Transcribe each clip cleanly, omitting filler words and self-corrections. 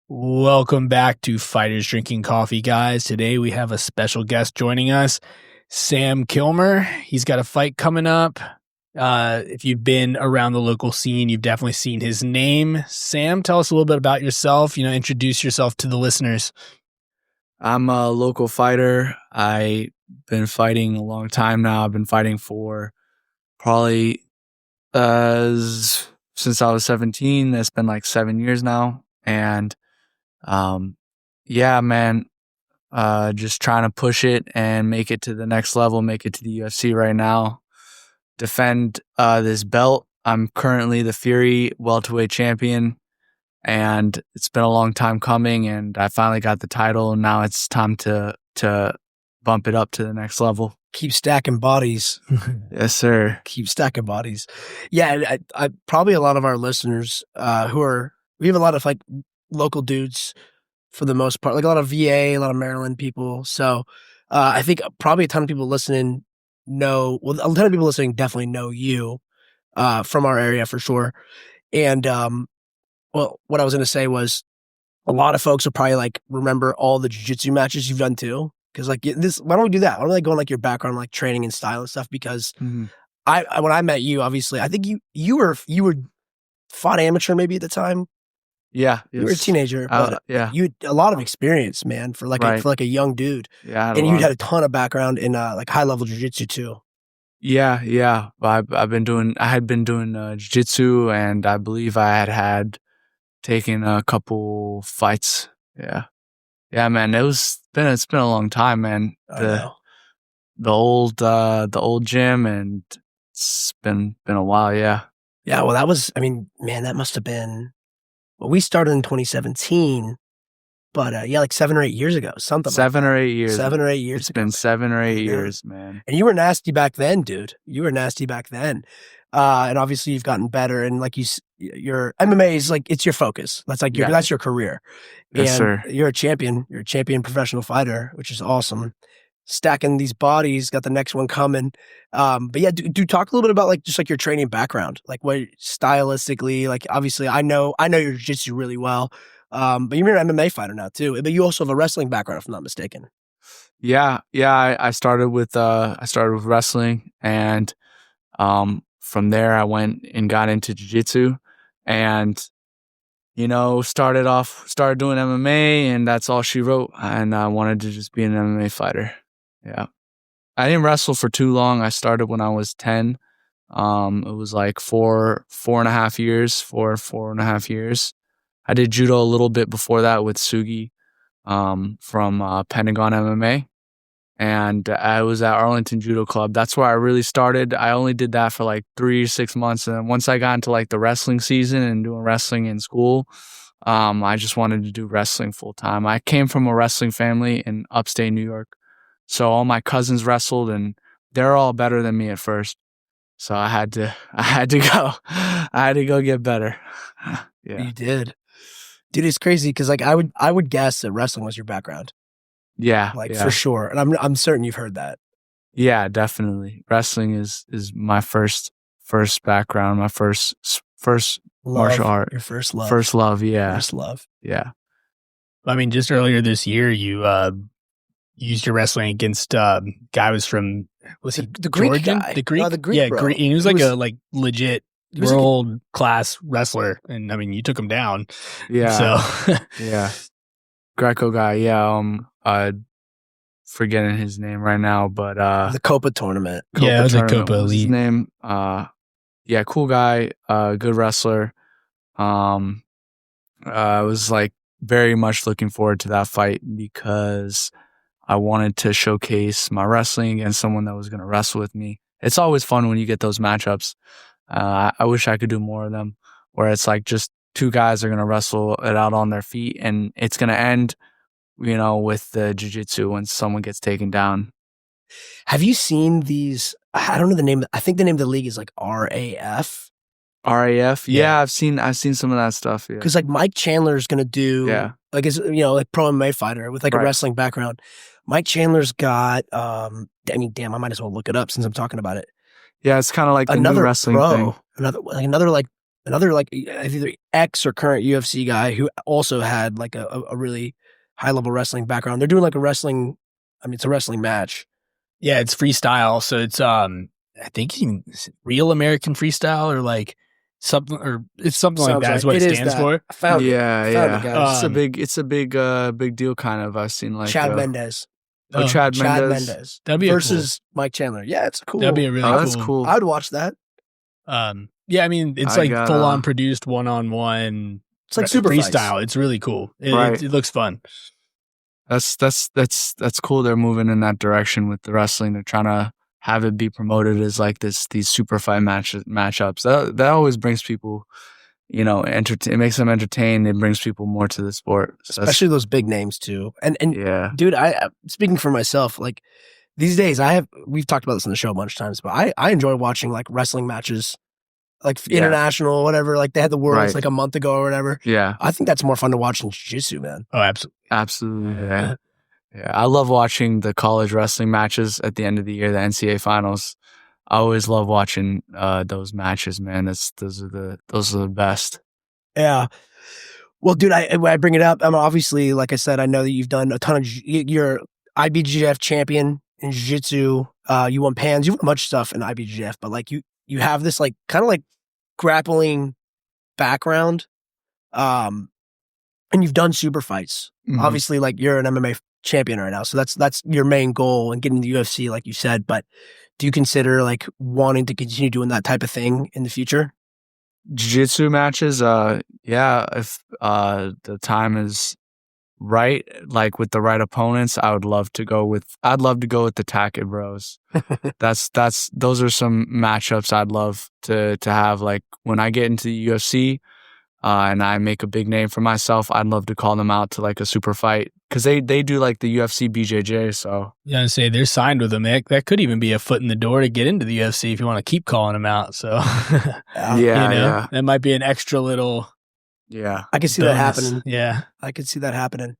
Welcome back to Fighters Drinking Coffee, guys. Today we have a special guest joining us, Sam Kilmer. He's got a fight coming up. If you've been around the local scene, you've definitely seen his name. Sam, tell us a little bit about yourself. Introduce yourself to the listeners. I'm a local fighter. I've been fighting a long time now. I've been fighting for probably since I was 17. That's been like 7 years now. And yeah, man, just trying to push it and make it to the next level, make it to the UFC right now. Defend this belt. I'm currently the Fury welterweight champion, and it's been a long time coming, and I finally got the title, and now it's time to bump it up to the next level. Keep stacking bodies. Yes, sir. Keep stacking bodies. Yeah, I probably a lot of our listeners we have a lot of like local dudes for the most part, like a lot of VA, a lot of Maryland people. So I think probably a ton of people listening a ton of people listening definitely know you from our area for sure. And well, what I was going to say was a lot of folks will probably like remember all the jiu-jitsu matches you've done too. Cause like this, why don't we do that? Why don't we go on like your background, like training and style and stuff? Because when I met you, obviously, I think you were fought amateur maybe at the time. Yeah. You were a teenager, but yeah. you had a lot of experience, man, for like a young dude. Yeah. And you had a ton of background in like high level jiu-jitsu too. Yeah. I had been doing jiu-jitsu, and I believe I had taken a couple fights. Yeah, man. It's been a long time, man. The old gym, and it's been a while. Yeah. Yeah. Well, that must have been. Well, we started in 2017, but like 7 or 8 years ago, something. 7 or 8 years. 7 or 8 years. It's been 7 or 8 years, man. And you were nasty back then, dude. You were nasty back then. And obviously you've gotten better. And like your MMA is like, it's your focus. That's like that's your career. Yes, and sir. You're a champion. You're a champion professional fighter, which is awesome. Stacking these bodies, got the next one coming. But yeah, do talk a little bit about like just like your training background, like what stylistically, like obviously I know your jiu-jitsu really well. But you're an MMA fighter now too. But you also have a wrestling background, if I'm not mistaken. Yeah. I started with wrestling, and from there I went and got into jiu-jitsu, and started doing MMA, and that's all she wrote. And I wanted to just be an MMA fighter. Yeah. I didn't wrestle for too long. I started when I was 10. It was like four and a half years. I did judo a little bit before that with Sugi from Pentagon MMA. And I was at Arlington Judo Club. That's where I really started. I only did that for like 3 or 6 months. And then once I got into like the wrestling season and doing wrestling in school, I just wanted to do wrestling full time. I came from a wrestling family in upstate New York. So all my cousins wrestled, and they're all better than me at first. So I had to go get better. Yeah. You did. Dude, it's crazy because like I would guess that wrestling was your background. Yeah. For sure. And I'm certain you've heard that. Yeah, definitely. Wrestling is my first background, my first martial art. Your first love. First love, yeah. First love. Yeah. I mean, just earlier this year, you used your wrestling against guy was from the Greek Georgian? guy? The Greek, no, the Greek, yeah, bro. Greek. He was like a legit was world class wrestler, and I mean, you took him down. Yeah. So Yeah. Greco guy, yeah. Forgetting his name right now, but the Copa tournament. Yeah, it was a Copa was his Elite. name. Yeah, cool guy, good wrestler. I was like very much looking forward to that fight because I wanted to showcase my wrestling against someone that was going to wrestle with me. It's always fun when you get those matchups. I wish I could do more of them, where it's like just two guys are going to wrestle it out on their feet, and it's going to end, with the jiu-jitsu when someone gets taken down. Have you seen these? I don't know the name. I think the name of the league is like RAF. RAF? Yeah, I've seen some of that stuff. Yeah. Because like Mike Chandler's going to do, like, like pro MMA fighter with like a wrestling background. Mike Chandler's got, I might as well look it up since I'm talking about it. Yeah, it's kind of like the new wrestling thing. Another another like either ex or current UFC guy who also had like a really high level wrestling background. They're doing like a wrestling. I mean, it's a wrestling match. Yeah, it's freestyle, so it's I think even real American freestyle or like something, or it's something like Sounds that right. is what it It is stands that. for. I found it. Yeah, Found yeah. it, guys. It's a big deal kind of. I've seen like Chad Mendez. Chad Chad Mendez. Mendez That'd be versus Mike Chandler. Yeah, it's cool. That'd be a really Oh, that's cool. I'd watch that. Yeah, I mean, it's I like got, full on produced one-on-one. It's like super freestyle. fights. It's really cool. Right. It looks fun. That's cool. They're moving in that direction with the wrestling. They're trying to have it be promoted as like these super fight matchups. That always brings people, it makes them entertained. It brings people more to the sport, Especially those big names too. And yeah, dude, I speaking for myself, like these days we've talked about this on the show a bunch of times, but I enjoy watching like wrestling matches, like international, whatever. Like they had the Worlds like a month ago or whatever. Yeah, I think that's more fun to watch than jiu-jitsu, man. Oh, absolutely. Absolutely. Yeah. Yeah. I love watching the college wrestling matches at the end of the year, the NCAA finals. I always love watching those matches, man. Those are the best. Yeah. Well, dude, I bring it up. I'm obviously, like I said, I know that you've done a ton of. You're IBJJF champion in jiu-jitsu. You won PANs. You won much stuff in IBJJF, but like you have this like kind of like grappling background, and you've done super fights. Mhm. Obviously, like you're an MMA champion right now, so that's your main goal and getting to the UFC, like you said. But do you consider like wanting to continue doing that type of thing in the future? Jiu-jitsu matches, yeah, if the time is right, like with the right opponents, I'd love to go with the Tackett Bros. Those are some matchups I'd love to have. Like when I get into the UFC, and I make a big name for myself, I'd love to call them out to like a super fight because they do like the UFC BJJ. So yeah, I say they're signed with them. That could even be a foot in the door to get into the UFC if you want to keep calling them out. So yeah, that might be an extra little. Yeah, I can see bonus. that happening. Yeah, I could see that happening.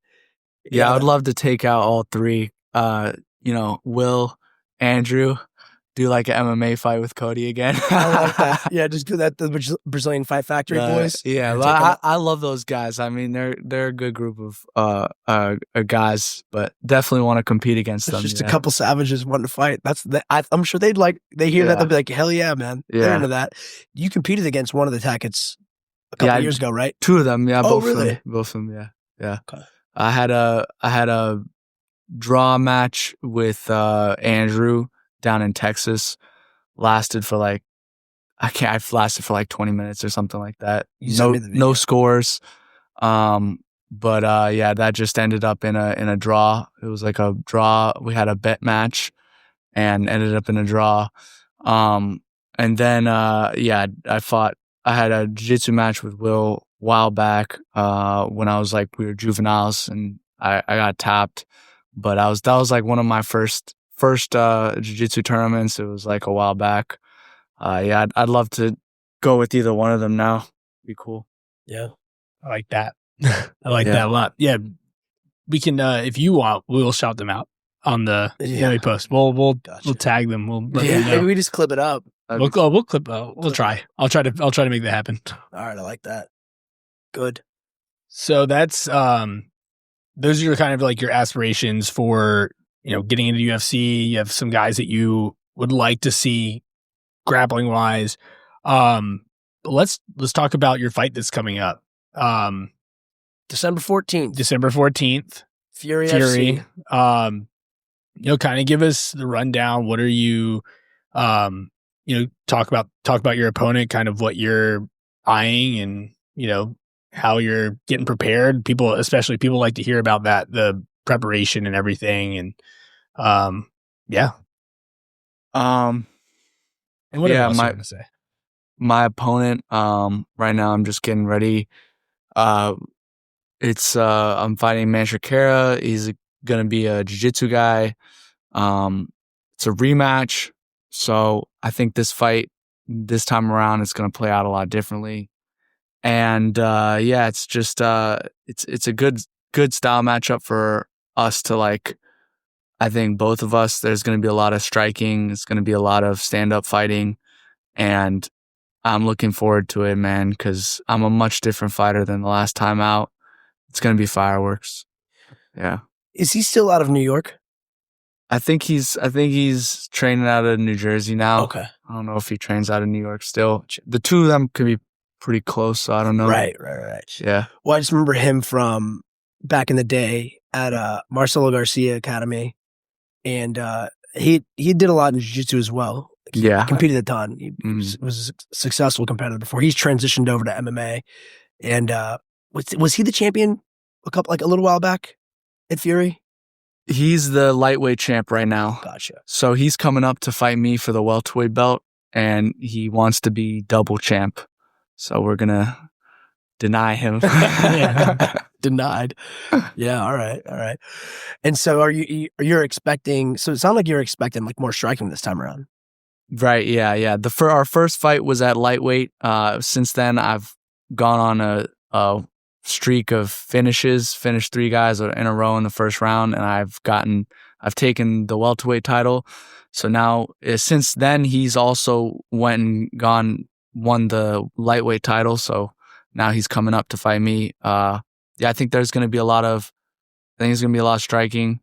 Yeah, I'd love to take out all three. Will, Andrew, do like an MMA fight with Cody again. I like that. Yeah, just do that. The Brazilian Fight Factory boys. Yeah, And well, I love those guys. I mean, they're a good group of guys, but definitely want to compete against them. Just a couple savages wanting to fight. I'm sure they hear that, they'll be like, hell yeah, man. They're into that. You competed against one of the Tackets a couple years ago, right? Two of them, yeah. Oh, both really? of them, both of them, yeah. Okay. I had a draw match with Andrew down in Texas. Lasted for like I lasted for like 20 minutes or something like that. No scores. But that just ended up in a draw. It was like a draw. We had a bet match and ended up in a draw. And then I had a jiu-jitsu match with Will a while back when I was like, we were juveniles and I got tapped. But that was like one of my first jiu-jitsu tournaments. It was like a while back. I'd love to go with either one of them now. Be cool. Yeah. I like that. I like that a lot. Yeah. We can if you want, we'll shout them out on the post. We'll tag them. We'll let them know. Maybe we just clip it up. We'll clip. We'll try. I'll try to make that happen. All right, I like that. Good. So that's those are your kind of like your aspirations for getting into UFC. You have some guys that you would like to see grappling wise. Let's talk about your fight that's coming up. December 14th. Fury. FC. Kind of give us the rundown. What are you talk about your opponent, kind of what you're eyeing and how you're getting prepared. Especially people like to hear about that, the preparation and everything. And and whatever else you want to say. My opponent, right now I'm just getting ready. It's I'm fighting Mancher Khera. He's gonna be a jiu-jitsu guy. It's a rematch, so I think this fight this time around is gonna play out a lot differently. And it's just it's a good style matchup for us to like. I think both of us. There's gonna be a lot of striking. It's gonna be a lot of stand-up fighting, and I'm looking forward to it, man, because I'm a much different fighter than the last time out. It's gonna be fireworks. Yeah. Is he still out of New York? I think he's training out of New Jersey now. Okay. I don't know if he trains out of New York still. The two of them could be pretty close, so I don't know. Right. Yeah. Well, I just remember him from back in the day at Marcelo Garcia Academy, and he did a lot in jiu-jitsu as well. He competed a ton. He was a successful competitor before he's transitioned over to MMA. And was he the champion a little while back at Fury? He's the lightweight champ right now. Gotcha. So he's coming up to fight me for the welterweight belt, and he wants to be double champ. So we're gonna deny him. Denied. Yeah. All right. And so you're expecting? So it sounds like you're expecting like more striking this time around. Right. Yeah. Our first fight was at lightweight. Since then, I've gone on a streak of finished 3 guys in a row in the first round, and I've taken the welterweight title. So now, since then, he's also won the lightweight title. So now he's coming up to fight me. I think there's going to be a lot of striking,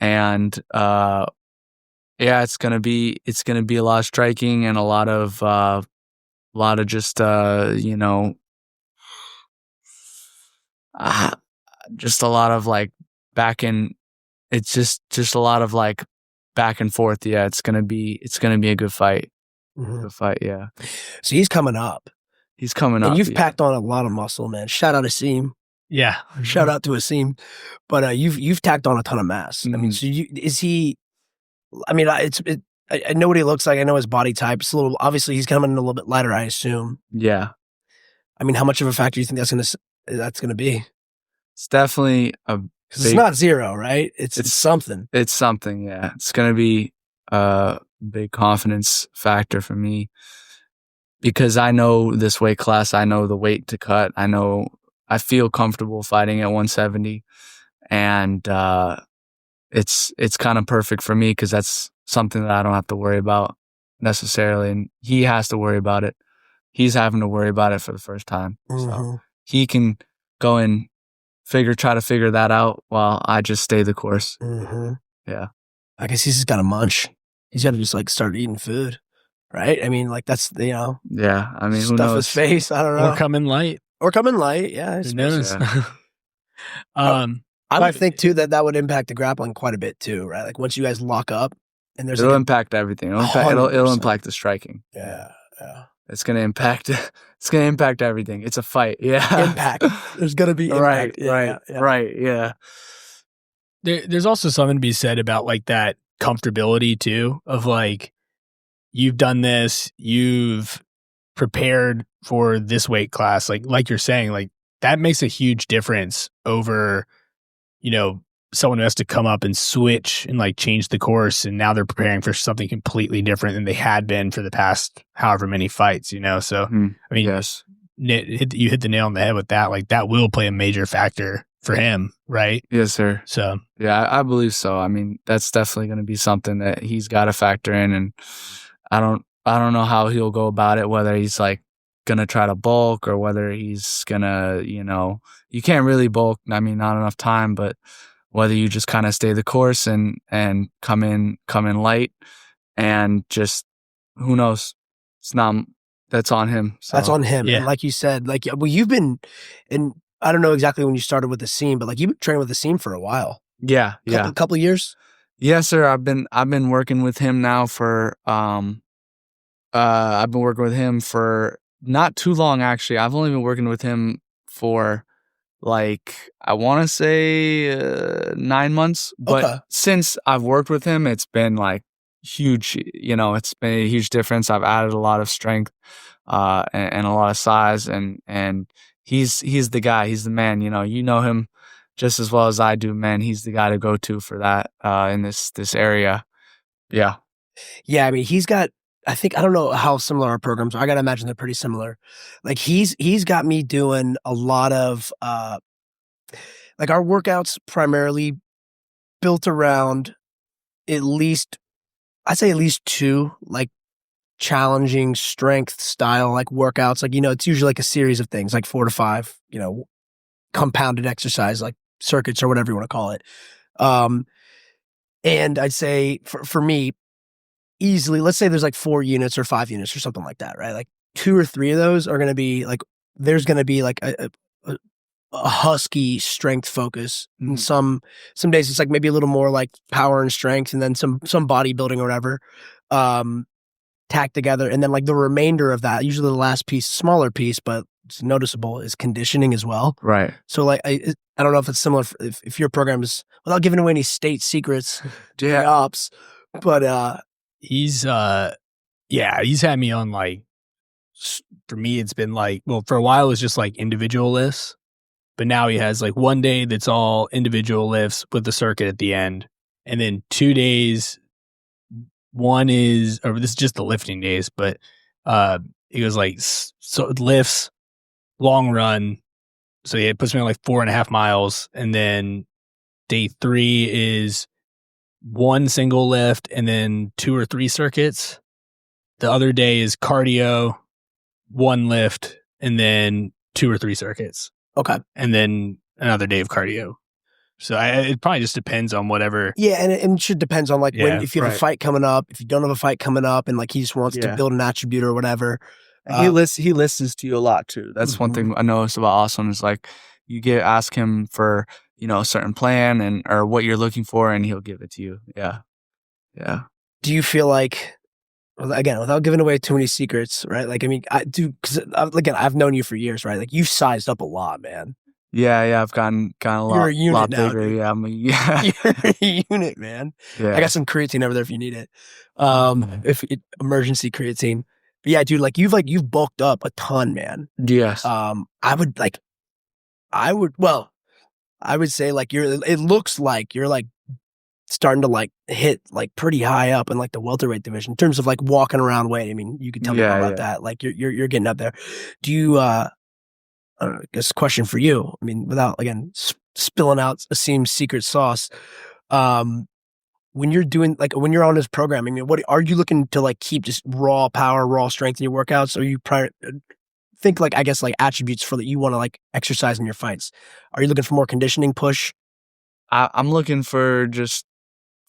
and it's gonna be a lot of striking and a lot of just just a lot of like back and it's just a lot of like back and forth. Yeah, it's gonna be a good fight. Good fight. Yeah. So he's coming up. And you've packed on a lot of muscle, man. Shout out to Asim. Yeah. Shout out to Asim. But you've tacked on a ton of mass. I mean, so is he? I mean, I know what he looks like. I know his body type. It's a little. Obviously, he's coming in a little bit lighter, I assume. Yeah. I mean, how much of a factor do you think that's gonna be? It's definitely because it's not zero, right? It's something. It's something. Yeah. It's gonna be a big confidence factor for me because I know this weight class. I know the weight to cut. I feel comfortable fighting at 170, and it's kind of perfect for me because that's something that I don't have to worry about necessarily, and he has to worry about it. He's having to worry about it for the first time, so he can go and try to figure that out while I just stay the course. Yeah, I guess he's just got to munch. He's got to just like start eating food, right? I mean, like that's Yeah, I mean, who stuff knows? his face. I don't know. Or come in light. Yeah, Who knows? Yeah. I would think too that would impact the grappling quite a bit too, right? Like once you guys lock up, and it'll impact everything. It'll impact the striking. Yeah. It's gonna impact. It's gonna impact everything. It's a fight. Yeah. Impact. There's gonna be impact. Right. Yeah. There's also something to be said about like that comfortability too, of like you've done this, you've prepared for this weight class, like you're saying, like that makes a huge difference over, someone who has to come up and switch and like change the course, and now they're preparing for something completely different than they had been for the past however many fights, So I mean, yes, you hit the nail on the head with that. Like that will play a major factor for him, right? Yes, sir. So yeah, I believe so. I mean, that's definitely going to be something that he's got to factor in, and I don't know how he'll go about it. Whether he's like gonna try to bulk or whether he's gonna, you can't really bulk. I mean, not enough time, but whether you just kind of stay the course and come in light and just who knows? That's on him. So. That's on him. Yeah. And like you said, you've been, and I don't know exactly when you started with Asim, but like you've been training with Asim for a while. Yeah. Couple of years. Yes, sir. I've been working with him now for I've been working with him for not too long actually. I've only been working with him for like I want to say 9 months, but since I've worked with him, it's been like huge. It's been a huge difference. I've added a lot of strength and a lot of size, and he's the guy. He's the man. You know him just as well as I do, man. He's the guy to go to for that in this area. Yeah. Yeah, I mean, he's got. I don't know how similar our programs are. I gotta imagine they're pretty similar. Like he's got me doing a lot of like our workouts primarily built around at least 2 like challenging strength style like workouts, like, it's usually like a series of things, like 4 to 5, compounded exercise, like circuits or whatever you want to call it. And I'd say for me, easily, let's say there's like 4 units or 5 units or something like that, right? Like 2 or 3 of those are going to be like, there's going to be like a husky strength focus. And some days it's like maybe a little more like power and strength, and then some bodybuilding or whatever, tacked together. And then like the remainder of that, usually the last piece, smaller piece, but it's noticeable, is conditioning as well. Right. So like, I don't know if it's similar if your program is, without giving away any state secrets, ops, but he's had me on like, for me, it's been like, well, for a while it was just like individual lifts, but now he has like one day that's all individual lifts with the circuit at the end. And then 2 days, one is, or this is just the lifting days, but he goes like, so lifts, long run. So it puts me on like 4.5 miles. And then day 3 is one single lift and then 2 or 3 circuits. The other day is cardio, one lift, and then 2 or 3 circuits. Okay. And then another day of cardio. So it probably just depends on whatever. Yeah, and it should depends on like when, if you have a fight coming up, if you don't have a fight coming up, and like he just wants to build an attribute or whatever. He listens to you a lot too. That's one thing I noticed about Asim is like you ask him for a certain plan or what you're looking for, and he'll give it to you. Yeah. Do you feel like, again, without giving away too many secrets, right? Like, I mean, I do, because again, I've known you for years, right? Like, you've sized up a lot, man. Yeah, I've gotten a lot, You're a unit lot now, bigger. dude. Yeah, You're a unit, man. Yeah. I got some creatine over there if you need it. Emergency creatine. But yeah, dude, like you've bulked up a ton, man. Yes. I would say like it looks like you're like starting to like hit like pretty high up in like the welterweight division in terms of like walking around weight. I mean, you could tell me more about that. Like you're getting up there. Do you, I guess question for you. I mean, without again spilling out Asim's secret sauce, when you're doing like when you're on this program, I mean, what are you looking to like keep just raw power, raw strength in your workouts? Or you think like I guess like attributes for that you want to like exercise in your fights? Are you looking for more conditioning push? I'm looking for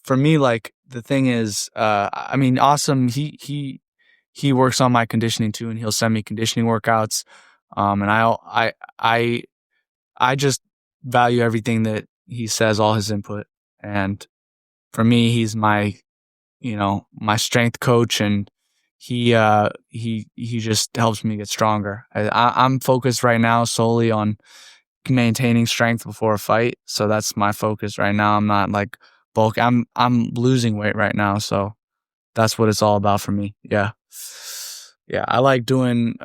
me, like the thing is, I mean, Asim, he works on my conditioning too, and he'll send me conditioning workouts. And I just value everything that he says, all his input. And for me, he's my strength coach, and he just helps me get stronger. I'm focused right now solely on maintaining strength before a fight. So that's my focus right now. I'm not like bulk. I'm losing weight right now. So that's what it's all about for me. Yeah. I like doing,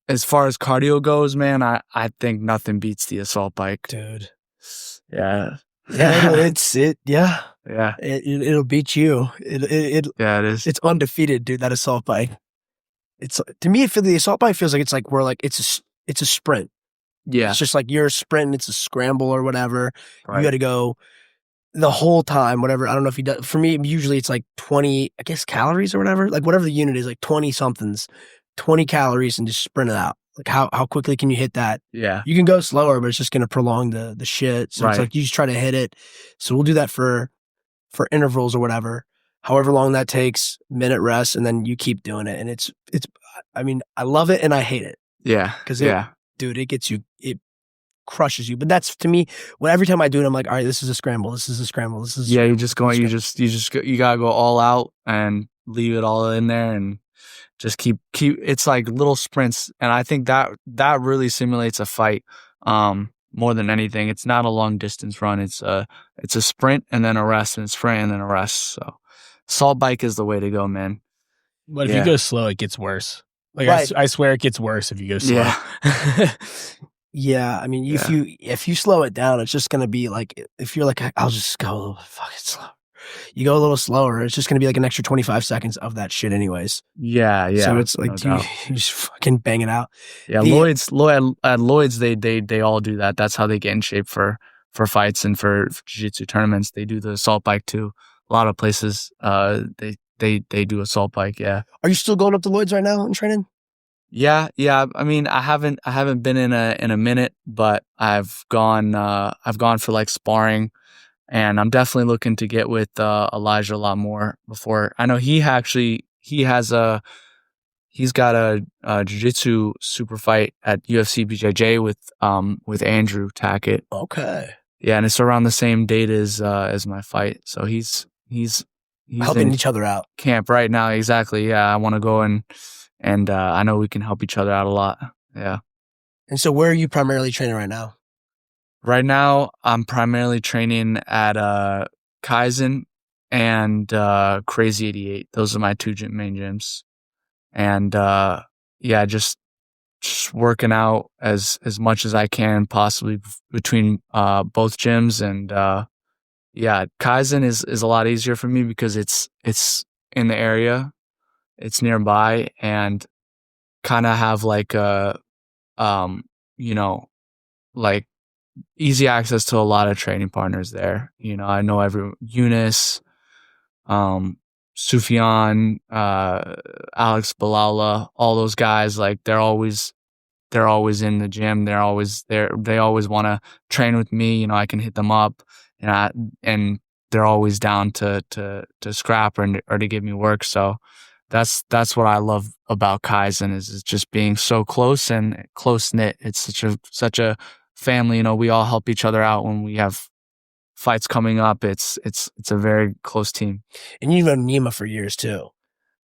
as far as cardio goes, man, I think nothing beats the assault bike. Dude. Yeah. Yeah. Yeah. It'll beat you. It is. It's undefeated, dude, that assault bike. It's, to me, the assault bike feels like it's like, we're like, it's a sprint. Yeah. It's just like you're sprinting, it's a scramble or whatever. Right. You got to go the whole time, whatever. I don't know if he does. For me, usually it's like 20, I guess, calories or whatever. Like whatever the unit is, like 20 somethings, 20 calories, and just sprint it out. Like how quickly can you hit that? Yeah. You can go slower, but it's just going to prolong the shit. So it's like you just try to hit it. So we'll do that for intervals or whatever, however long that takes, minute rest, and then you keep doing it. And it's, I mean, I love it and I hate it. Yeah. Because dude, it gets you, it crushes you. But that's, to me, every time I do it, I'm like, all right, this is a scramble. This is a scramble. This is you gotta go all out and leave it all in there and just keep. It's like little sprints, and I think that really simulates a fight more than anything. It's not a long distance run. It's a sprint and then a rest, and a sprint and then a rest. So assault bike is the way to go, man. But if you go slow, it gets worse. Like I swear it gets worse if you go slow. Yeah. Yeah, I mean, if you slow it down, it's just gonna be like, if you're like, I'll just go a little fucking slow. You go a little slower, it's just gonna be like an extra 25 seconds of that shit, anyways. Yeah. So it's like you just fucking bang it out. Yeah, Lloyd's, they all do that. That's how they get in shape for fights and for jiu-jitsu tournaments. They do the assault bike too. A lot of places, they they do assault bike. Yeah. Are you still going up to Lloyd's right now and training? Yeah. I mean, I haven't been in a minute, but I've gone for like sparring, and I'm definitely looking to get with Elijah a lot more before. I know he's got a jiu-jitsu super fight at UFC BJJ with Andrew Tackett. Okay. Yeah, and it's around the same date as my fight. So he's Helping in each other out. camp right now. Exactly. Yeah, I want to go and I know we can help each other out a lot. Yeah. And so where are you primarily training right now? Right now, I'm primarily training at Kaizen and Crazy 88. Those are my two main gyms. And yeah, just working out as much as I can possibly between both gyms. And yeah, Kaizen is a lot easier for me because it's in the area, it's nearby, and kind of have like a you know, like easy access to a lot of training partners there. You know, I know Eunice, Sufyan, Alex Bilala, all those guys. Like they're always in the gym. They're always there. They always want to train with me. You know, I can hit them up, and they're always down to scrap or to give me work. So that's what I love about Kaizen is just being so close and close knit. It's such a family. You know, we all help each other out when we have fights coming up. It's a very close team. And you've known Nima for years too.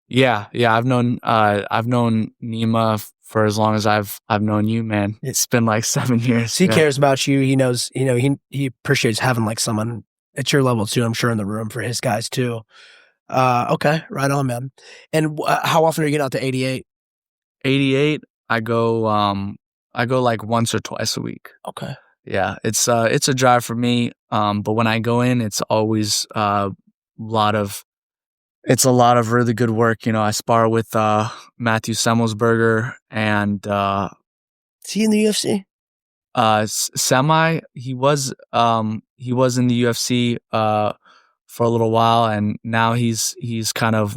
Yeah. I've known Nima for as long as I've known you, man. It's been like 7 years. So he cares about you. He knows, you know, he appreciates having like someone at your level too. I'm sure in the room for his guys too. Okay, right on, man. And how often are you getting out to 88? 88, I go like once or twice a week. Okay. Yeah, it's a drive for me. But when I go in, it's always a lot of really good work. You know, I spar with Matthew Semmelsberger and Is he in the UFC? Semi. He was in the UFC for a little while, and now he's kind of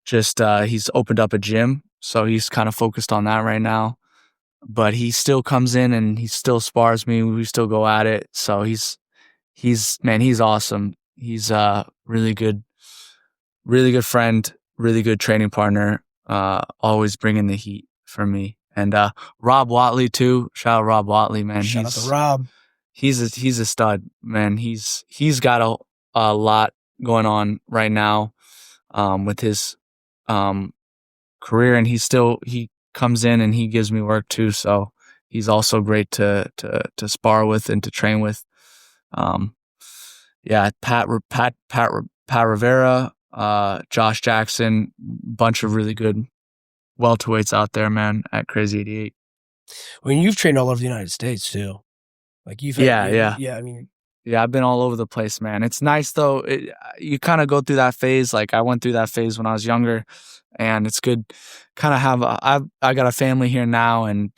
he's opened up a gym, so he's kind of focused on that right now. But he still comes in and he still spars me. We still go at it. So he's awesome. He's a really good friend, really good training partner. Always bringing the heat for me. And Rob Watley too. Shout out Rob Watley, man. Shout out to Rob. He's a stud, man. He's got a lot going on right now with his career, and he comes in and he gives me work too. So he's also great to spar with and to train with. Yeah, Pat Rivera, Josh Jackson, bunch of really good welterweights out there, man, at Crazy 88. I mean, you've trained all over the United States too. Like you've yeah. I mean, yeah, I've been all over the place, man. It's nice though. You kind of go through that phase. Like I went through that phase when I was younger, and it's good. Kind of have I got a family here now, and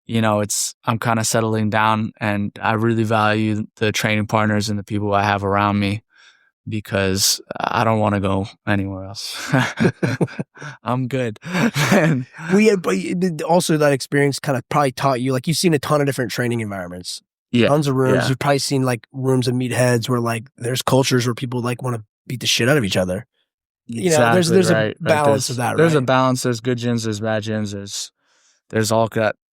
you know, I'm kind of settling down, and I really value the training partners and the people I have around me because I don't want to go anywhere else. I'm good. but also that experience kind of probably taught you, like you've seen a ton of different training environments. Yeah. Tons of rooms. Yeah. You've probably seen like rooms of meatheads where like there's cultures where people like want to beat the shit out of each other. You know, there's right, a balance of that, There's right? a balance. There's good gyms, there's bad gyms, there's all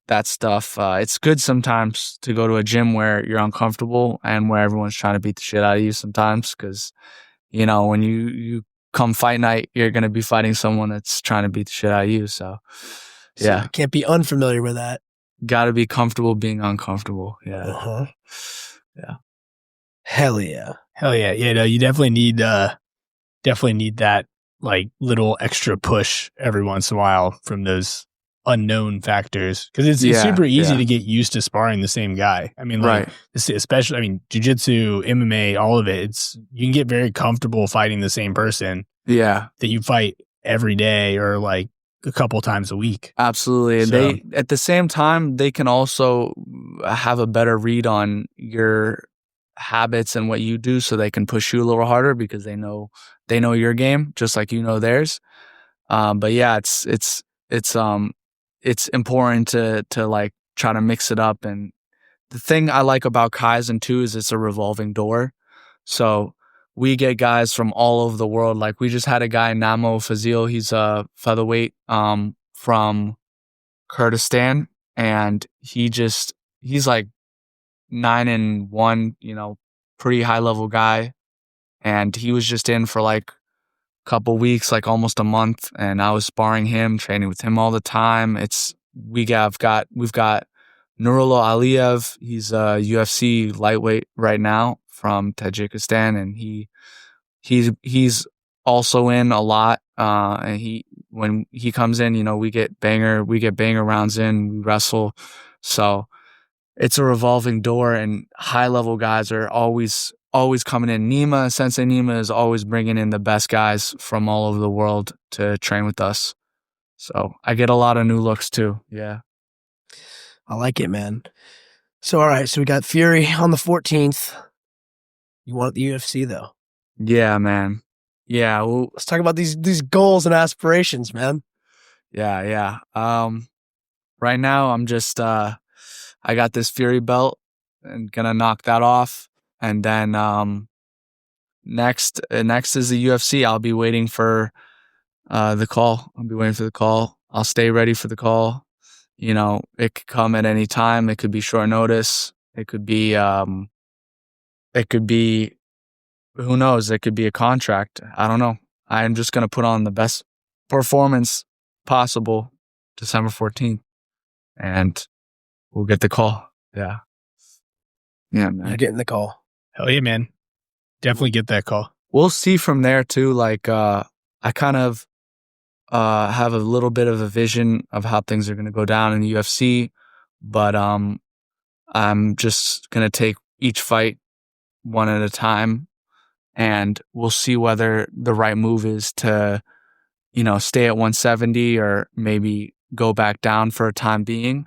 that stuff. It's good sometimes to go to a gym where you're uncomfortable and where everyone's trying to beat the shit out of you sometimes, because, you know, when you come fight night, you're going to be fighting someone that's trying to beat the shit out of you. So yeah. So you can't be unfamiliar with that. Got to be comfortable being uncomfortable. Yeah. Uh-huh. Yeah. Hell yeah. Yeah, no, you definitely need that like little extra push every once in a while from those unknown factors, because it's super easy to get used to sparring the same guy. I mean, like, especially, I mean, jiu-jitsu, MMA, all of it, you can get very comfortable fighting the same person that you fight every day or like a couple times a week. Absolutely. And they, at the same time, they can also have a better read on habits and what you do so they can push you a little harder because they know your game just like you know theirs. But yeah, it's important to like try to mix it up. And the thing I like about Kaizen too is it's a revolving door. So we get guys from all over the world. Like we just had a guy, Namo Fazil. He's a featherweight from Kurdistan, and he's like 9-1, pretty high level guy. And he was just in for like a couple weeks, like almost a month, and I was sparring him, training with him all the time. We've got Nurullah Aliyev. He's a UFC lightweight right now from Tajikistan, and he's also in a lot. And when he comes in, we get banger rounds in, we wrestle. So it's a revolving door, and high level guys are always coming in. Sensei Nima is always bringing in the best guys from all over the world to train with us. So I get a lot of new looks too. Yeah. I like it, man. So, all right. So we got Fury on the 14th. You want the UFC though? Yeah, man. Yeah. Well, let's talk about these goals and aspirations, man. Yeah. Right now I'm just, I got this Fury belt and gonna knock that off. And then, next is the UFC. I'll be waiting for, the call. I'll stay ready for the call. It could come at any time. It could be short notice. It could be, who knows? It could be a contract. I don't know. I'm just going to put on the best performance possible December 14th, and we'll get the call. Yeah. Yeah, man. You're getting the call. Hell yeah, man. Definitely get that call. We'll see from there too. Like, I kind of, have a little bit of a vision of how things are going to go down in the UFC, but I'm just going to take each fight one at a time, and we'll see whether the right move is to, stay at 170 or maybe go back down for a time being.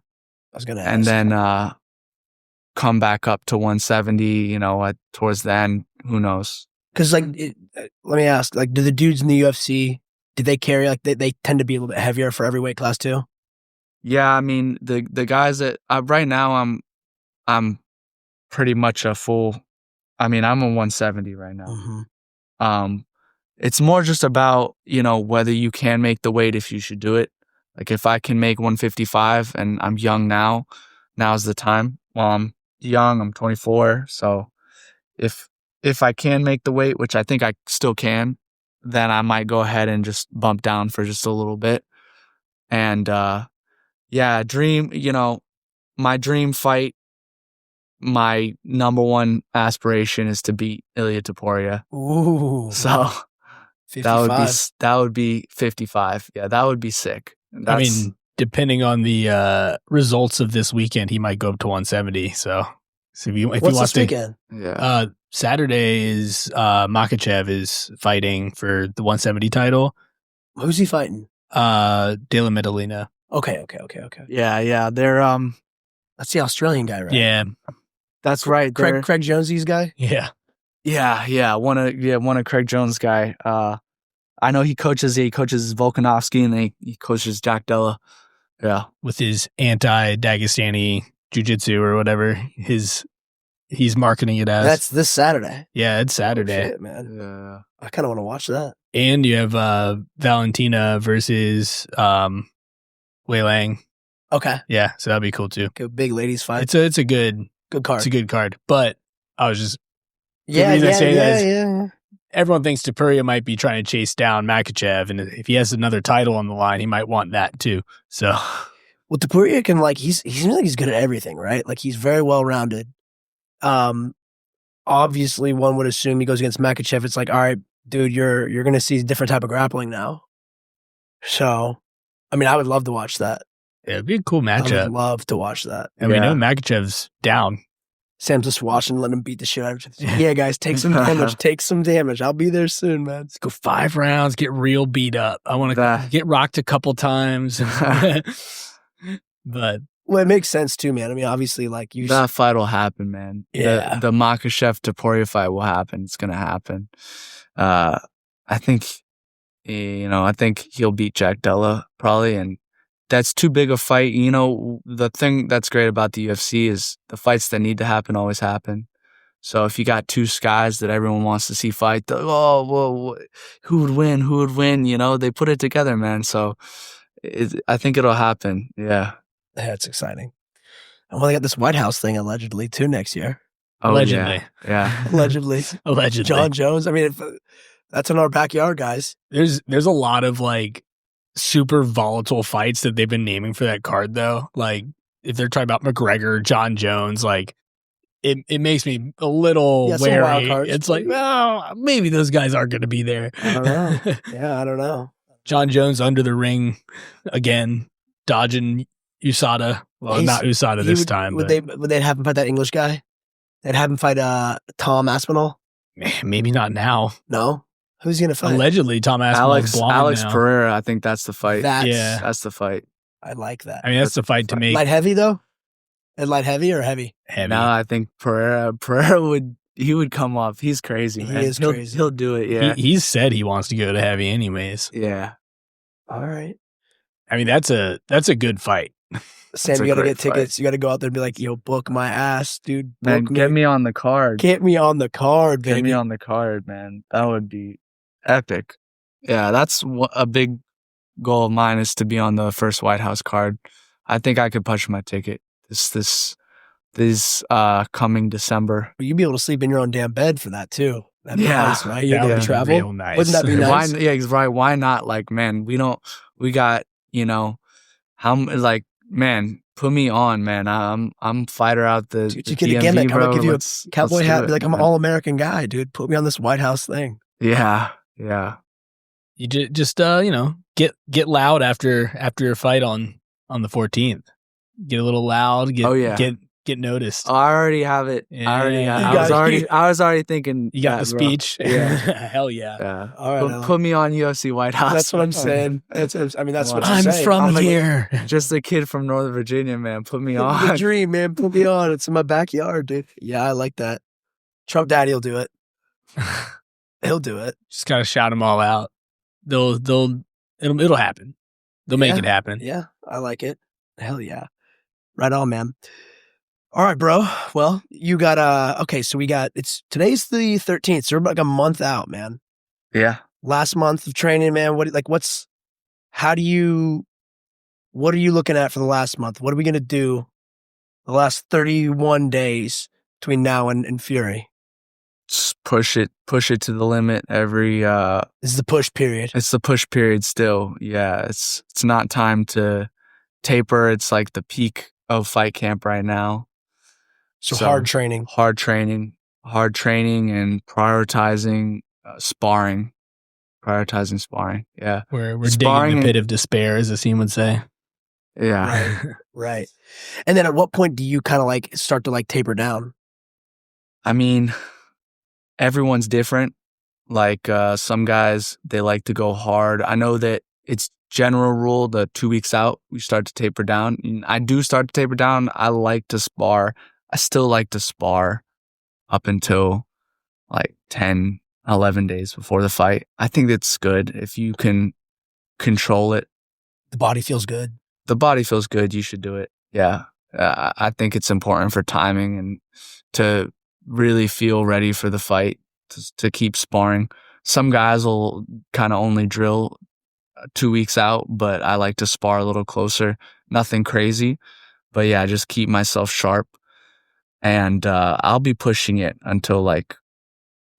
I was going to ask. And then come back up to 170, towards the end. Who knows? Because, let me ask, do the dudes in the UFC, do they carry, they tend to be a little bit heavier for every weight class too? Yeah, I mean, the guys that, right now I'm pretty much a full, I'm a 170 right now. Mm-hmm. It's more just about, whether you can make the weight, if you should do it. Like if I can make 155 and I'm young now's the time. Well, I'm young, I'm 24. So if I can make the weight, which I think I still can, then I might go ahead and just bump down for just a little bit. And, my dream fight, my number one aspiration is to beat Ilia Topuria. Ooh. So 55. that would be 55. Yeah, that would be sick. Depending on the results of this weekend, he might go up to 170. So if he what's wants this to, weekend? Yeah. Saturday is Makhachev is fighting for the 170 title. Who's he fighting? De La Medellina. Okay. Yeah. They're that's the Australian guy, right? Yeah, that's right. Craig Jonesy's guy. Yeah. One of Craig Jones' guy. I know he coaches Volkanovski, and he coaches Jack Della. Yeah, with his anti-Dagestani jiu-jitsu or whatever he's marketing it as. That's this Saturday. Yeah, it's Saturday. Oh, shit, man. Yeah. I kind of want to watch that. And you have Valentina versus Wei Lang. Okay. Yeah, so that'd be cool too. Good big ladies fight. It's a good card. It's a good card. But I was just yeah. Everyone thinks Topuria might be trying to chase down Makhachev, and if he has another title on the line, he might want that too. So, well, Topuria can he seems like he's good at everything, right? Like he's very well rounded. Obviously, one would assume he goes against Makhachev. It's like, all right, dude, you're going to see a different type of grappling now. So, I would love to watch that. Yeah, it'd be a cool matchup. I would love to watch that. And we know Makhachev's down. Sam's just watching, letting him beat the shit out of him. Yeah, guys, take some damage. Take some damage. I'll be there soon, man. Let's go 5 rounds, get real beat up. I want to get rocked a couple times. But Well, it makes sense too, man. I mean, obviously, like you. That fight will happen, man. Yeah. The Makhachev Topuria fight will happen. It's gonna happen. I think, I think he'll beat Jack Della probably, and that's too big a fight. You know, the thing that's great about the UFC is the fights that need to happen always happen. So if you got two guys that everyone wants to see fight, who would win? Who would win? You know, they put it together, man. So I think it'll happen. Yeah. That's exciting. And well, they got this White House thing allegedly too next year. Oh, Allegedly. Yeah. Allegedly. Allegedly. John Jones. I mean, that's in our backyard, guys. There's a lot of like super volatile fights that they've been naming for that card though. Like if they're talking about McGregor, John Jones, like it makes me a little some wild wary. cards. It's like, well, maybe those guys aren't going to be there. I don't know. Yeah, I don't know. John Jones under the ring again, dodging USADA. Well, not USADA this time. Would they have him fight that English guy? They'd have him fight Tom Aspinall? Maybe not now. No? Who's he going to fight? Allegedly, Tom Aspinall's blind Alex now. Pereira, I think that's the fight. That's the fight. I like that. I mean, that's the fight to make. Light heavy, though? And light heavy or heavy? Heavy. No, I think Pereira would come off. He's crazy, man. He is crazy. He'll do it, yeah. He's said he wants to go to heavy anyways. Yeah. All right. I mean, that's a good fight. Sam, you got to get tickets. You got to go out there and be like, yo, book my ass, dude. Man, get me on the card. Get me on the card, baby. Get me on the card, man. That would be epic. Yeah, that's a big goal of mine is to be on the first White House card. I think I could punch my ticket this coming December. You'd be able to sleep in your own damn bed for that too. That'd be nice, right? You That get would to be travel. real nice. Wouldn't that be nice? Right. Why not? Like, man, we got, man, put me on, man. I'm fighter out the Dude, you get a gimmick. I'm gonna give you a cowboy hat. Be like, I'm an man. all-American guy, dude. Put me on this White House thing. Yeah. You just get loud after your fight on the 14th. Get a little loud. Get noticed. Oh, I already have it. Yeah. I was already thinking. You got that, the bro. speech. Yeah. Hell yeah. Yeah. All right, Put me on UFC White House. That's what I'm saying. That's what I'm saying. from like, here. Just a kid from Northern Virginia, man. Put me on. The dream, man. Put me on. It's in my backyard, dude. Yeah, I like that. Trump Daddy will do it. He'll do it. Just gotta shout them all out. It'll happen. They'll make it happen. Yeah, I like it. Hell yeah. Right on, man. All right, bro. Well, you got okay, so today's the 13th, so we're like a month out, man. Yeah. Last month of training, man. What are you looking at for the last month? What are we gonna do the last 31 days between now and Fury? Just push it to the limit every This is the push period. It's the push period still. Yeah, it's not time to taper. It's like the peak of fight camp right now. So hard training. Hard training and prioritizing sparring. Prioritizing sparring. Yeah. We're Sparring digging the pit of despair, as Asim would say. Yeah. Right. And then at what point do you kind of like start to like taper down? I mean, everyone's different. Like some guys, they like to go hard. I know that it's general rule, the 2 weeks out, we start to taper down. And I do start to taper down. I like to spar. I still like to spar up until like 10, 11 days before the fight. I think that's good. If you can control it. The body feels good. The body feels good. You should do it. Yeah. I think it's important for timing and to really feel ready for the fight, to keep sparring. Some guys will kind of only drill 2 weeks out, but I like to spar a little closer. Nothing crazy, but yeah, just keep myself sharp. And I'll be pushing it until like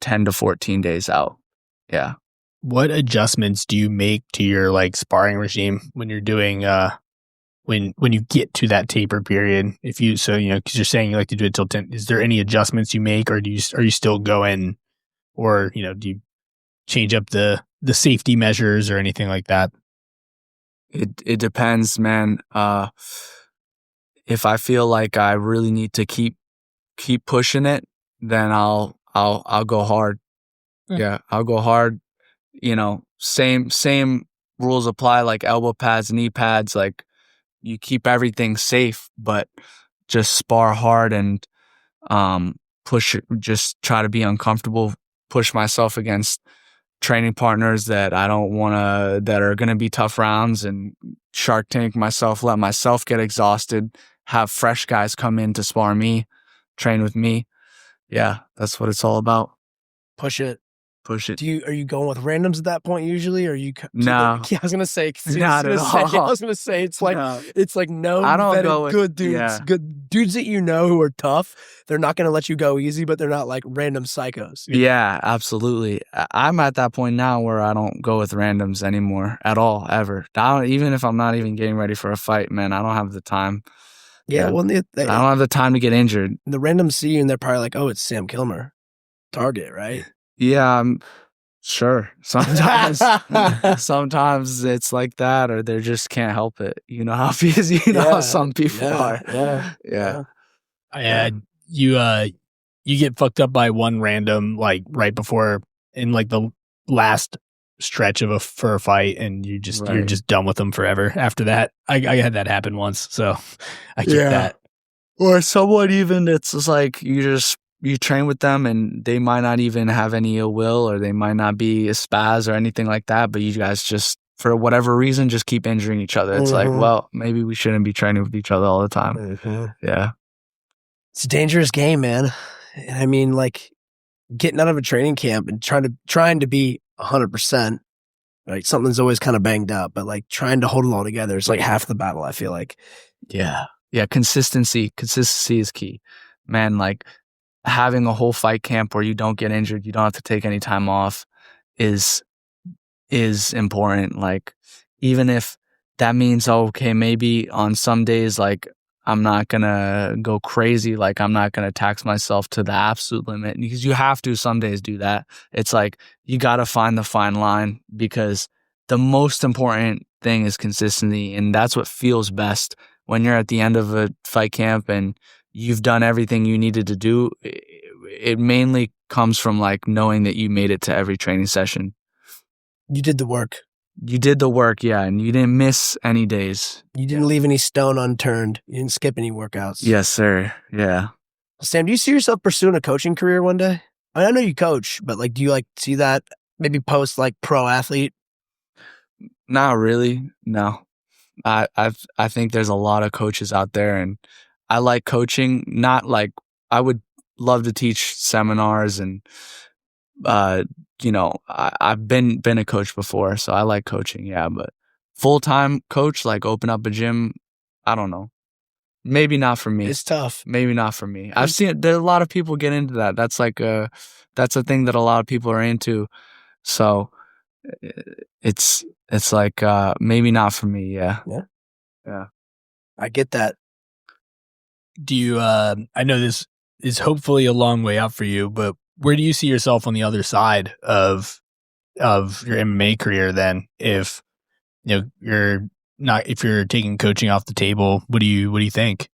10 to 14 days out. Yeah. What adjustments do you make to your like sparring regime when you're doing when you get to that taper period? Because you're saying you like to do it till 10. Is there any adjustments you make, or are you still going, or do you change up the safety measures or anything like that? It depends, man. If I feel like I really need to keep pushing it, then I'll go hard. Yeah, I'll go hard. Same rules apply, like elbow pads, knee pads. Like you keep everything safe, but just spar hard and just try to be uncomfortable, push myself against training partners that I don't want to, that are going to be tough rounds, and Shark Tank myself, let myself get exhausted, have fresh guys come in to spar me, train with me. Yeah, that's what it's all about. Push it. Push it. Are you going with randoms at that point usually, or are you? No. Yeah, I was gonna say. Not at all. I was gonna say it's like no. I don't go with good dudes. yeah. Good dudes that you know who are tough. They're not gonna let you go easy, but they're not like random psychos. Yeah, absolutely. I'm at that point now where I don't go with randoms anymore at all, ever. Even if I'm not even getting ready for a fight, man, I don't have the time. Yeah, well, I don't have the time to get injured. The randoms see you and they're probably like, "Oh, it's Sam Kilmer, target, right?" Yeah, I'm sure. Sometimes it's like that, or they just can't help it. You know how busy how some people are. Yeah. You get fucked up by one random like right before in like the last stretch for a fight, and you're just done with them forever after that. I had that happen once, so I get that. Or someone even, it's just like you train with them and they might not even have any ill will, or they might not be a spaz or anything like that, but you guys just, for whatever reason, just keep injuring each other. It's like, well, maybe we shouldn't be training with each other all the time. Yeah. It's a dangerous game, man. And I mean, like, getting out of a training camp and trying to be 100%, right? Something's always kind of banged up, but like trying to hold it all together is like half the battle, I feel like. Yeah. Consistency is key, man. Like, having a whole fight camp where you don't get injured, you don't have to take any time off is important. Like, even if that means, okay, maybe on some days, like, I'm not gonna go crazy, like, I'm not gonna tax myself to the absolute limit, because you have to some days do that. It's like, you gotta find the fine line, because the most important thing is consistency, and that's what feels best when you're at the end of a fight camp and you've done everything you needed to do. It mainly comes from like knowing that you made it to every training session. You did the work. Yeah, and you didn't miss any days. You didn't leave any stone unturned. You didn't skip any workouts. Yes, sir. Yeah. Sam, do you see yourself pursuing a coaching career one day? I know you coach, but like, do you like see that maybe post like pro athlete? Not really. No. I think there's a lot of coaches out there, and I like coaching. Not like, I would love to teach seminars, and I've been a coach before, so I like coaching. Yeah, but full-time coach, like open up a gym, I don't know. Maybe not for me. It's tough. Maybe not for me. I've seen there a lot of people get into that. That's like that's a thing that a lot of people are into. So it's like maybe not for me. Yeah. I get that. Do you? I know this is hopefully a long way out for you, but where do you see yourself on the other side of your MMA career? Then, if you're taking coaching off the table, what do you think?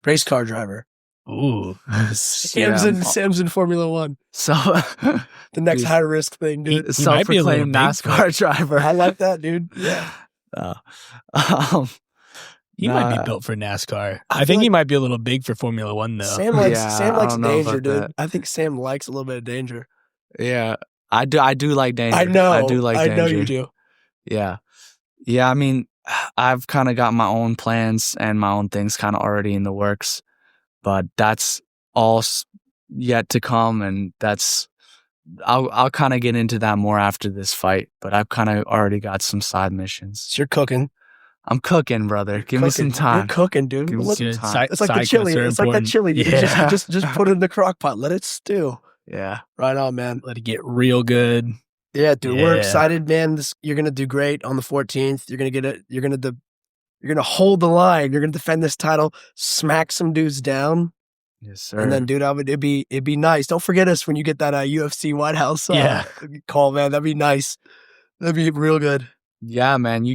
Race car driver. Ooh, Sam's in Formula One. So the next high risk thing, dude. He might be a little NASCAR driver. I like that, dude. Yeah. He might be built for NASCAR. I think he might be a little big for Formula One, though. Sam likes danger, dude. That. I think Sam likes a little bit of danger. Yeah, I do like danger. I know. I do like danger. I know you do. Yeah. I mean, I've kind of got my own plans and my own things kind of already in the works, but that's all yet to come, and I'll kind of get into that more after this fight. But I've kind of already got some side missions. So you're cooking. I'm cooking, brother. Give me some time. You're cooking, dude. Give me some time. It's like the chili. It's like that chili. Dude. Yeah. Just put it in the crock pot. Let it stew. Yeah. Right on, man. Let it get real good. Yeah, dude. We're excited, man. You're gonna do great on the 14th. You're gonna get it. You're gonna hold the line. You're gonna defend this title. Smack some dudes down. Yes, sir. And then, dude, it'd be nice. Don't forget us when you get that UFC White House call, man. That'd be nice. That'd be real good. Yeah, man, we're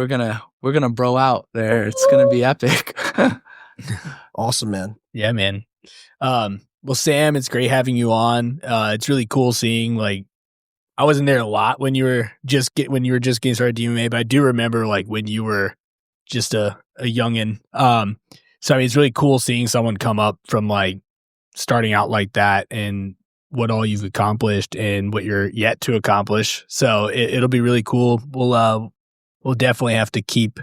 gonna bro out there. It's gonna be epic. Awesome, man. Yeah, man. Well, Sam, it's great having you on. It's really cool seeing, like, I wasn't there a lot when you were just getting started at MMA, but I do remember like when you were just a youngin. So I mean, it's really cool seeing someone come up from like starting out like that and what all you've accomplished and what you're yet to accomplish. So it'll be really cool. We'll definitely have to keep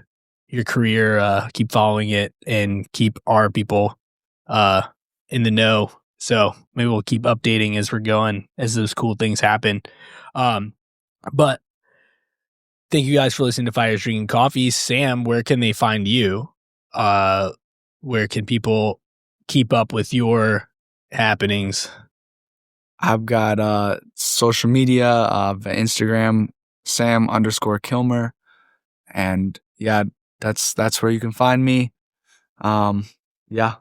your career, keep following it, and keep our people in the know. So maybe we'll keep updating as we're going, as those cool things happen. But thank you guys for listening to Fighters Drinking Coffee. Sam, where can they find you? Where can people keep up with your happenings? I've got social media, Instagram, Sam_Kilmer. And yeah, that's where you can find me. Yeah.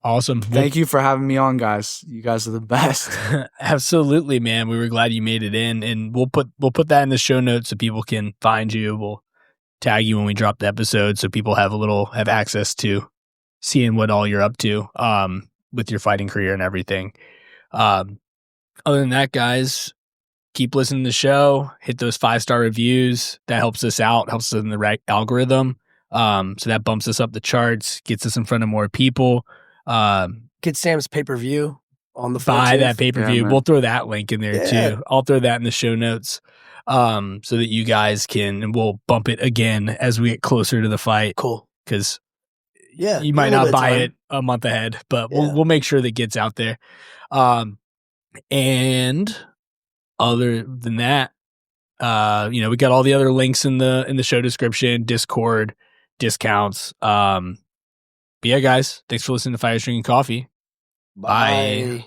Awesome. Thank you for having me on, guys. You guys are the best. Absolutely, man. We were glad you made it in, and we'll put that in the show notes so people can find you. We'll tag you when we drop the episode so people have access to seeing what all you're up to with your fighting career and everything. Other than that, guys, keep listening to the show. Hit those 5-star reviews. That helps us out, helps us in the right algorithm. So that bumps us up the charts, gets us in front of more people. Get Sam's pay-per-view on the 14th. Buy that pay-per-view. Yeah, we'll throw that link in there too. I'll throw that in the show notes so that you guys can, and we'll bump it again as we get closer to the fight. Cool. Because you might not buy it a month ahead, but we'll make sure that gets out there. And other than that, we got all the other links in the show description, Discord, discounts. But yeah, guys, thanks for listening to Fighters Drinking Coffee. Bye.